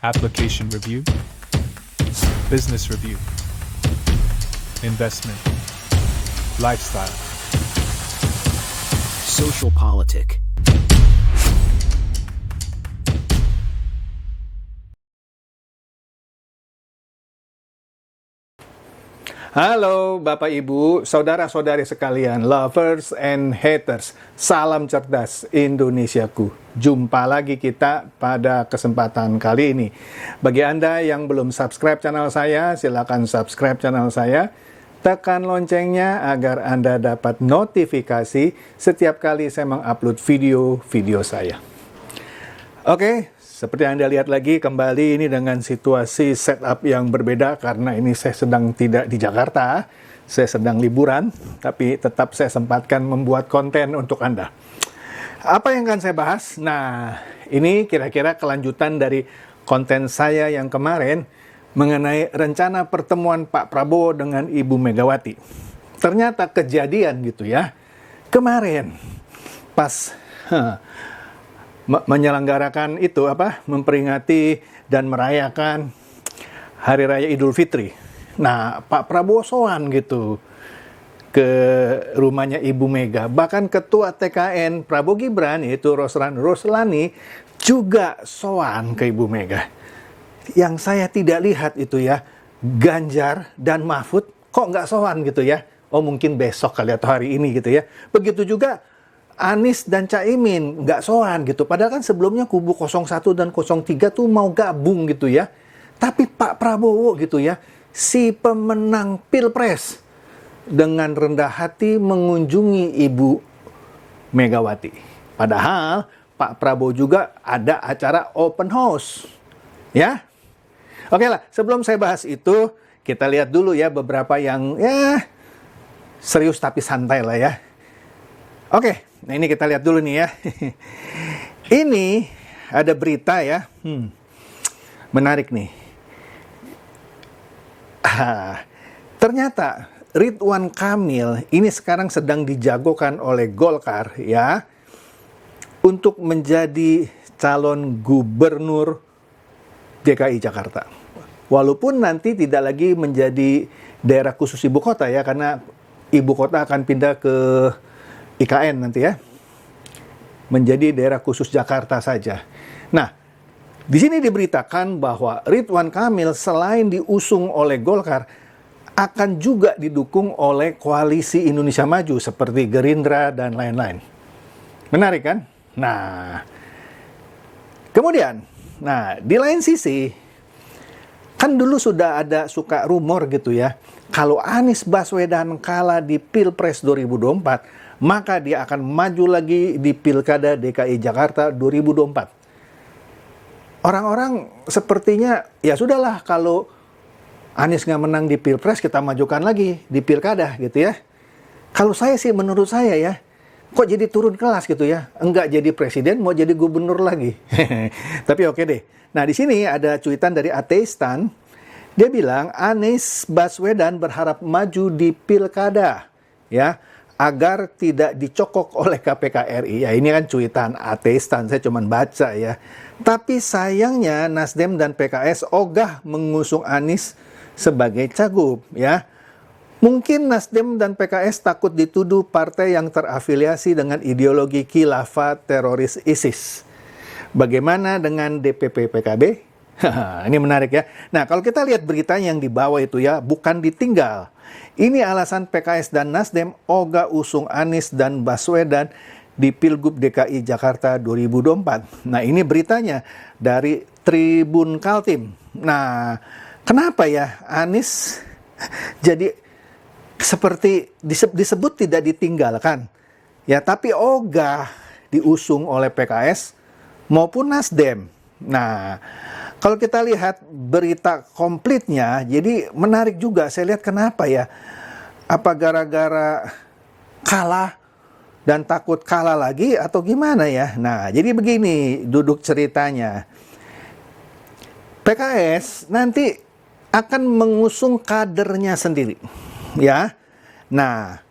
application review, business review, investment, lifestyle, social politic. Halo Bapak Ibu, saudara-saudari sekalian, lovers and haters, salam cerdas Indonesiaku. Jumpa lagi kita pada kesempatan kali ini. Bagi Anda yang belum subscribe channel saya, silakan subscribe channel saya. Tekan loncengnya agar Anda dapat notifikasi setiap kali saya mengupload video-video saya. Oke. Seperti yang Anda lihat lagi kembali ini dengan situasi setup yang berbeda karena ini saya sedang tidak di Jakarta, saya sedang liburan, tapi tetap saya sempatkan membuat konten untuk Anda. Apa yang akan saya bahas? Nah, ini kira-kira kelanjutan dari konten saya yang kemarin mengenai rencana pertemuan Pak Prabowo dengan Ibu Megawati. Ternyata kejadian gitu ya. Kemarin pas menyelenggarakan itu memperingati dan merayakan Hari Raya Idul Fitri. Nah, Pak Prabowo sowan gitu ke rumahnya Ibu Mega. Bahkan Ketua TKN Prabowo Gibran yaitu Roslan Roslani juga sowan ke Ibu Mega. Yang saya tidak lihat itu ya, Ganjar dan Mahfud kok nggak sowan gitu ya. Oh mungkin besok kali atau hari ini gitu ya. Begitu juga Anies dan Caimin nggak sowan gitu. Padahal kan sebelumnya kubu 01 dan 03 tuh mau gabung gitu ya. Tapi Pak Prabowo gitu ya, si pemenang Pilpres dengan rendah hati mengunjungi Ibu Megawati. Padahal Pak Prabowo juga ada acara open house. Ya. Oke lah, sebelum saya bahas itu, kita lihat dulu ya beberapa yang ya serius tapi santai lah ya. Oke. Nah ini kita lihat dulu nih ya. Ini ada berita ya. Menarik nih. Ternyata Ridwan Kamil ini sekarang sedang dijagokan oleh Golkar ya. Untuk menjadi calon gubernur DKI Jakarta. Walaupun nanti tidak lagi menjadi daerah khusus ibu kota ya. Karena ibu kota akan pindah ke IKN nanti ya, menjadi daerah khusus Jakarta saja. Nah, di sini diberitakan bahwa Ridwan Kamil selain diusung oleh Golkar, akan juga didukung oleh Koalisi Indonesia Maju seperti Gerindra dan lain-lain. Menarik kan? Nah, kemudian, di lain sisi, kan dulu sudah ada suka rumor gitu ya, kalau Anies Baswedan kalah di Pilpres 2024, maka dia akan maju lagi di Pilkada DKI Jakarta 2024. Orang-orang sepertinya, ya sudahlah kalau Anies nggak menang di Pilpres, kita majukan lagi di Pilkada gitu ya. Kalau saya sih, menurut saya ya, kok jadi turun kelas gitu ya. Enggak jadi presiden, mau jadi gubernur lagi. Tapi oke deh. Nah di sini ada cuitan dari Ateistan. Dia bilang, Anies Baswedan berharap maju di Pilkada. Ya, agar tidak dicokok oleh KPK RI. Ya ini kan cuitan Ateistan, saya cuma baca ya. Tapi sayangnya Nasdem dan PKS ogah mengusung Anies sebagai cagup ya. Mungkin Nasdem dan PKS takut dituduh partai yang terafiliasi dengan ideologi khilafah teroris ISIS. Bagaimana dengan DPP PKB? Ini menarik ya. Nah kalau kita lihat beritanya yang di bawah itu ya, bukan ditinggal. Ini alasan PKS dan Nasdem ogah usung Anies dan Baswedan di Pilgub DKI Jakarta 2024. Nah ini beritanya dari Tribun Kaltim. Nah kenapa ya Anies jadi seperti disebut tidak ditinggalkan? Ya tapi ogah diusung oleh PKS maupun Nasdem. Nah kalau kita lihat berita komplitnya, jadi menarik juga. Saya lihat kenapa ya. Apa gara-gara kalah dan takut kalah lagi atau gimana ya. Nah, jadi begini duduk ceritanya. PKS nanti akan mengusung kadernya sendiri. Ya. Nah,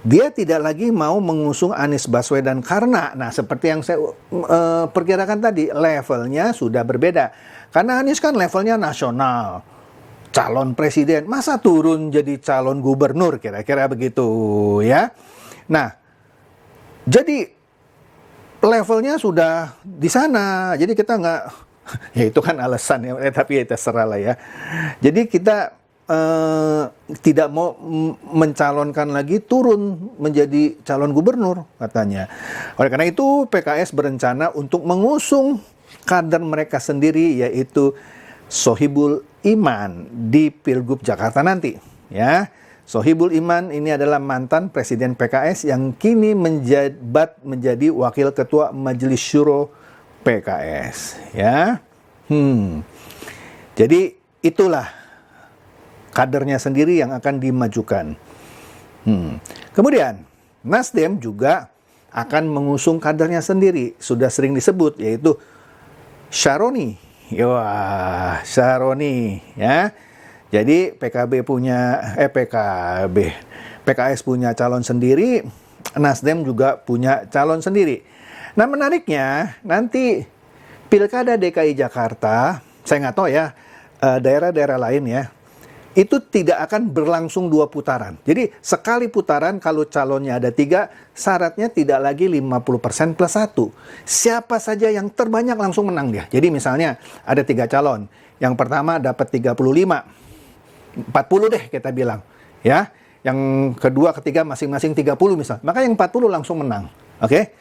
dia tidak lagi mau mengusung Anies Baswedan karena, nah seperti yang saya perkirakan tadi, levelnya sudah berbeda. Karena Anies kan levelnya nasional, calon presiden, masa turun jadi calon gubernur, kira-kira begitu ya. Nah, jadi levelnya sudah di sana, jadi kita nggak, ya itu kan alasan ya, tapi ya terserah lah ya. Jadi kita tidak mau mencalonkan lagi turun menjadi calon gubernur katanya. Oleh karena itu PKS berencana untuk mengusung kader mereka sendiri, yaitu Sohibul Iman di Pilgub Jakarta nanti ya. Sohibul Iman ini adalah mantan presiden PKS yang kini menjabat menjadi wakil ketua Majelis Syuro PKS ya. Jadi itulah kadernya sendiri yang akan dimajukan. Kemudian Nasdem juga akan mengusung kadernya sendiri, sudah sering disebut, yaitu Syaroni. Wah, Syaroni ya. Jadi PKS punya calon sendiri, Nasdem juga punya calon sendiri. Nah, menariknya nanti Pilkada DKI Jakarta, saya nggak tahu ya daerah-daerah lain ya, itu tidak akan berlangsung 2 putaran. Jadi sekali putaran kalau calonnya ada 3, syaratnya tidak lagi 50% plus 1. Siapa saja yang terbanyak langsung menang dia. Jadi misalnya ada 3 calon. Yang pertama dapat 35, 40 deh kita bilang. Ya, yang kedua, ketiga masing-masing 30 misal. Maka yang 40 langsung menang. Oke?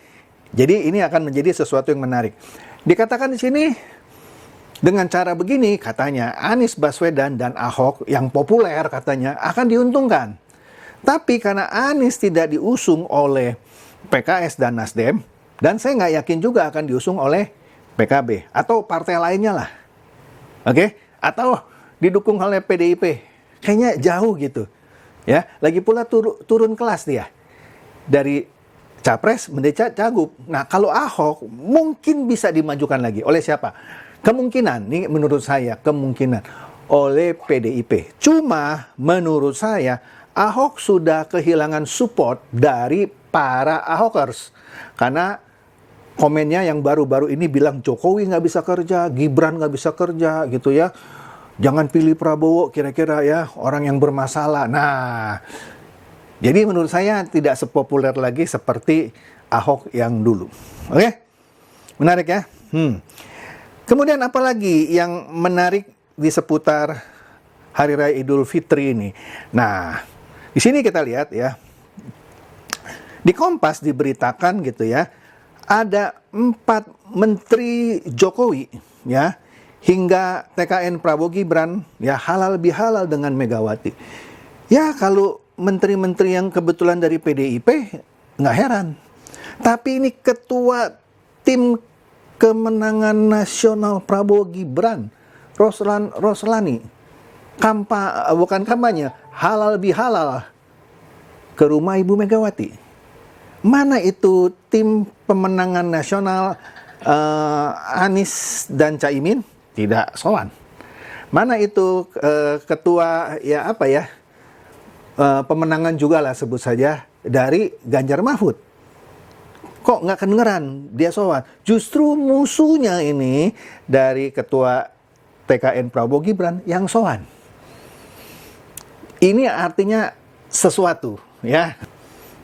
Jadi ini akan menjadi sesuatu yang menarik. Dikatakan di sini, dengan cara begini, katanya, Anies Baswedan dan Ahok yang populer katanya akan diuntungkan. Tapi karena Anies tidak diusung oleh PKS dan Nasdem, dan saya nggak yakin juga akan diusung oleh PKB atau partai lainnya lah. Oke? Atau didukung oleh PDIP. Kayaknya jauh gitu. Ya, lagi pula turun kelas dia. Dari capres menjadi cagup. Nah, kalau Ahok mungkin bisa dimajukan lagi. Oleh siapa? Kemungkinan, ini menurut saya kemungkinan oleh PDIP. Cuma menurut saya Ahok sudah kehilangan support dari para Ahokers. Karena komennya yang baru-baru ini bilang Jokowi nggak bisa kerja, Gibran nggak bisa kerja gitu ya. Jangan pilih Prabowo kira-kira ya, orang yang bermasalah. Nah, jadi menurut saya tidak sepopuler lagi seperti Ahok yang dulu. Oke? Menarik ya? Kemudian apalagi yang menarik di seputar Hari Raya Idul Fitri ini? Nah, di sini kita lihat ya, di Kompas diberitakan gitu ya, ada 4 menteri Jokowi ya, hingga TKN Prabowo Gibran ya halal bihalal dengan Megawati. Ya kalau menteri-menteri yang kebetulan dari PDIP nggak heran. Tapi ini ketua tim kemenangan nasional Prabowo Gibran, Roslani, bukan kampanye, halal bihalal ke rumah Ibu Megawati. Mana itu tim pemenangan nasional Anies dan Caimin? Tidak sowan. Mana itu ketua pemenangan juga lah sebut saja dari Ganjar Mahfud? Kok nggak kedengeran dia sowan? Justru musuhnya ini dari ketua TKN Prabowo Gibran yang sowan. Ini artinya sesuatu ya.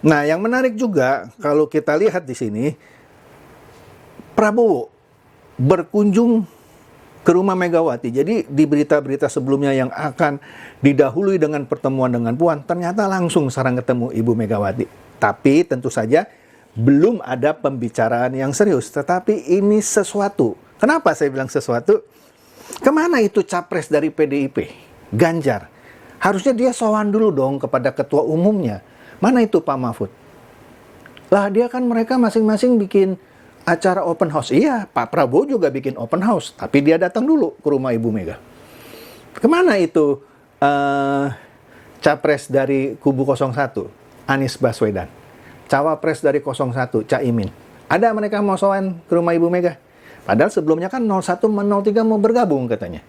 Nah, yang menarik juga kalau kita lihat di sini, Prabowo berkunjung ke rumah Megawati. Jadi di berita-berita sebelumnya yang akan didahului dengan pertemuan dengan Puan, ternyata langsung sarang ketemu Ibu Megawati. Tapi tentu saja belum ada pembicaraan yang serius, tetapi ini sesuatu. Kenapa saya bilang sesuatu? Kemana itu capres dari PDIP? Ganjar. Harusnya dia sowan dulu dong kepada ketua umumnya. Mana itu Pak Mahfud? Lah dia kan mereka masing-masing bikin acara open house. Iya, Pak Prabowo juga bikin open house, tapi dia datang dulu ke rumah Ibu Mega. Kemana itu capres dari kubu 01? Anies Baswedan. Cawapres dari 01, Caimin. Ada mereka mau sowan ke rumah Ibu Mega? Padahal sebelumnya kan 01 dan 03 mau bergabung katanya.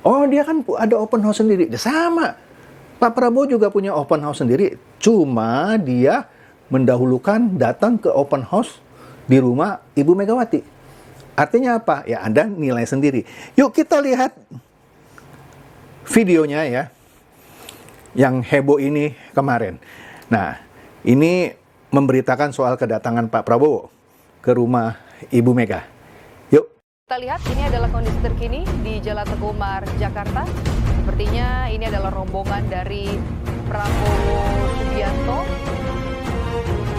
Oh, dia kan ada open house sendiri. Sama. Pak Prabowo juga punya open house sendiri. Cuma dia mendahulukan datang ke open house di rumah Ibu Megawati. Artinya apa? Ya Anda nilai sendiri. Yuk kita lihat videonya ya, yang heboh ini kemarin. Nah, ini memberitakan soal kedatangan Pak Prabowo ke rumah Ibu Mega. Yuk. Kita lihat ini adalah kondisi terkini di Jalan Teguh Umar, Jakarta. Sepertinya ini adalah rombongan dari Prabowo Subianto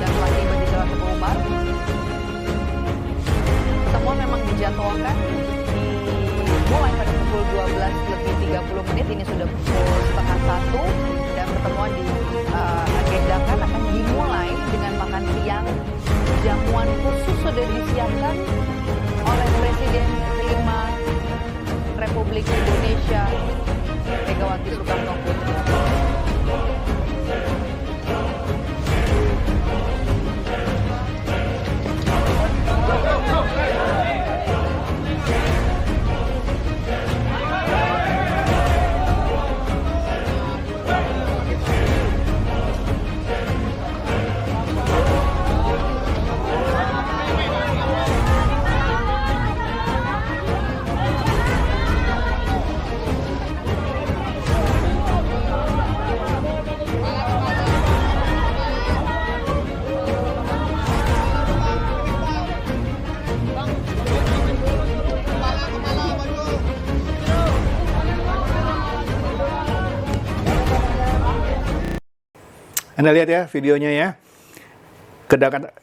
yang telah tiba di Jalan Teguh Umar. Pertemuan memang dijadwalkan dimulai pada pukul 12:30. Ini sudah pukul setengah 1 dan pertemuan diagendakan akan dimulai dengan makan siang. Jamuan khusus sudah disiapkan oleh Presiden kelima Republik Indonesia Megawati Soekarno Putri. Anda lihat ya videonya ya.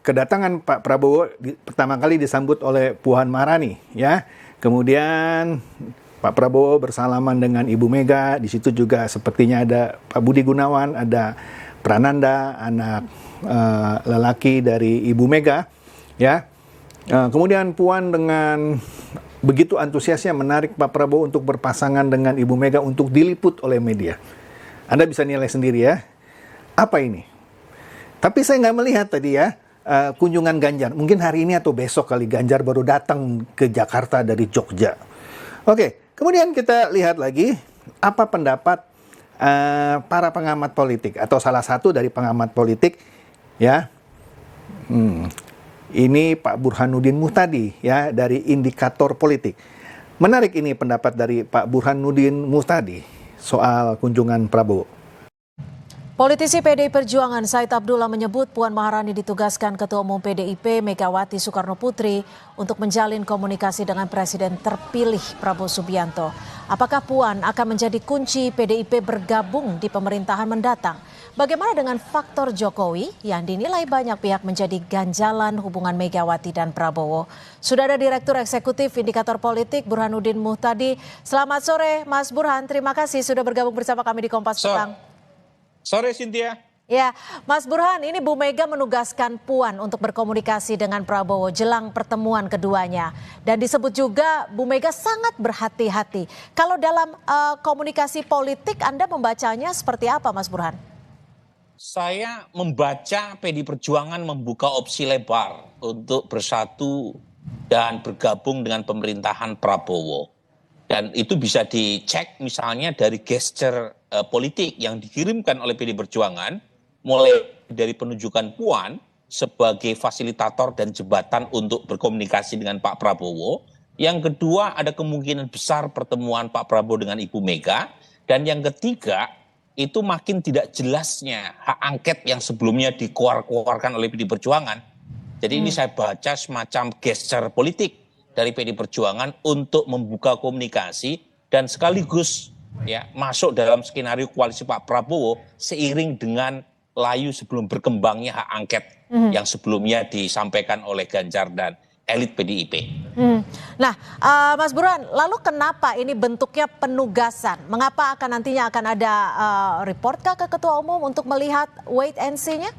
Kedatangan Pak Prabowo pertama kali disambut oleh Puan Maharani ya. Kemudian Pak Prabowo bersalaman dengan Ibu Mega. Di situ juga sepertinya ada Pak Budi Gunawan, ada Prananda, anak lelaki dari Ibu Mega ya. Kemudian Puan dengan begitu antusiasnya menarik Pak Prabowo untuk berpasangan dengan Ibu Mega untuk diliput oleh media. Anda bisa nilai sendiri ya. Apa ini? Tapi saya nggak melihat tadi ya kunjungan Ganjar. Mungkin hari ini atau besok kali Ganjar baru datang ke Jakarta dari Jogja. Oke, kemudian kita lihat lagi apa pendapat para pengamat politik atau salah satu dari pengamat politik ya. Ini Pak Burhanuddin Muhtadi ya dari Indikator Politik. Menarik ini pendapat dari Pak Burhanuddin Muhtadi soal kunjungan Prabowo. Politisi PDI Perjuangan Said Abdullah menyebut Puan Maharani ditugaskan Ketua Umum PDIP Megawati Soekarno Putri untuk menjalin komunikasi dengan Presiden terpilih Prabowo Subianto. Apakah Puan akan menjadi kunci PDIP bergabung di pemerintahan mendatang? Bagaimana dengan faktor Jokowi yang dinilai banyak pihak menjadi ganjalan hubungan Megawati dan Prabowo? Sudah ada Direktur Eksekutif Indikator Politik Burhanuddin Muhtadi. Selamat sore Mas Burhan, terima kasih sudah bergabung bersama kami di Kompas Petang. Sore Cynthia. Ya, Mas Burhan, ini Bu Mega menugaskan Puan untuk berkomunikasi dengan Prabowo jelang pertemuan keduanya. Dan disebut juga Bu Mega sangat berhati-hati. Kalau dalam komunikasi politik Anda membacanya seperti apa Mas Burhan? Saya membaca PDI Perjuangan membuka opsi lebar untuk bersatu dan bergabung dengan pemerintahan Prabowo. Dan itu bisa dicek misalnya dari gesture politik yang dikirimkan oleh PDI Perjuangan, mulai dari penunjukan Puan sebagai fasilitator dan jembatan untuk berkomunikasi dengan Pak Prabowo. Yang kedua, ada kemungkinan besar pertemuan Pak Prabowo dengan Ibu Mega. Dan yang ketiga, itu makin tidak jelasnya hak angket yang sebelumnya dikeluarkan oleh PDI Perjuangan. Jadi ini saya baca semacam gesture politik dari PDI Perjuangan untuk membuka komunikasi dan sekaligus ya masuk dalam skenario koalisi Pak Prabowo seiring dengan layu sebelum berkembangnya hak angket yang sebelumnya disampaikan oleh Ganjar dan elit PDIP. Nah, Mas Burhan, lalu kenapa ini bentuknya penugasan? Mengapa nantinya akan ada report ke Ketua Umum untuk melihat wait and see-nya?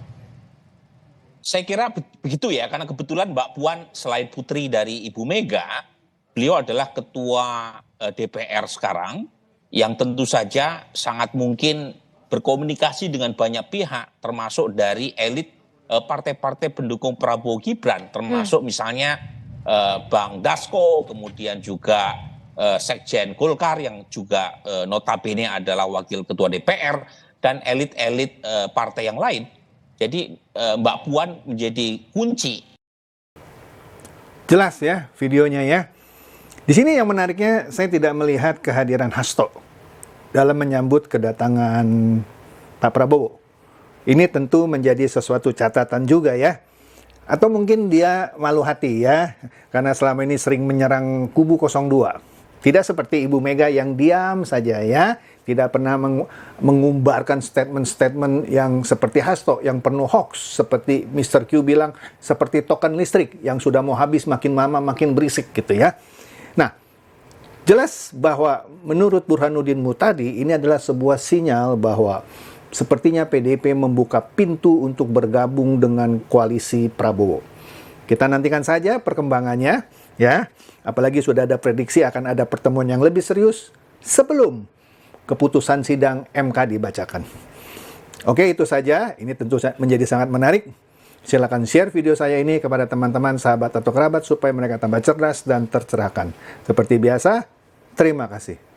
Saya kira begitu ya, karena kebetulan Mbak Puan selain putri dari Ibu Mega, beliau adalah ketua DPR sekarang, yang tentu saja sangat mungkin berkomunikasi dengan banyak pihak, termasuk dari elit partai-partai pendukung Prabowo Gibran, termasuk misalnya Bang Dasko, kemudian juga Sekjen Golkar yang juga notabene adalah wakil ketua DPR, dan elit-elit partai yang lain. Jadi Mbak Puan menjadi kunci. Jelas ya videonya ya. Di sini yang menariknya, saya tidak melihat kehadiran Hasto dalam menyambut kedatangan Pak Prabowo. Ini tentu menjadi sesuatu catatan juga ya. Atau mungkin dia malu hati ya, karena selama ini sering menyerang kubu 02. Tidak seperti Ibu Mega yang diam saja ya, tidak pernah mengumbarkan statement-statement yang seperti Hasto, yang penuh hoax, seperti Mr. Q bilang, seperti token listrik yang sudah mau habis makin lama makin berisik gitu ya. Nah, jelas bahwa menurut Burhanuddin Muhtadi ini adalah sebuah sinyal bahwa sepertinya PDIP membuka pintu untuk bergabung dengan koalisi Prabowo. Kita nantikan saja perkembangannya ya. Apalagi sudah ada prediksi akan ada pertemuan yang lebih serius sebelum keputusan sidang MK dibacakan. Oke, itu saja. Ini tentu menjadi sangat menarik. Silakan share video saya ini kepada teman-teman, sahabat atau kerabat supaya mereka tambah cerdas dan tercerahkan. Seperti biasa, terima kasih.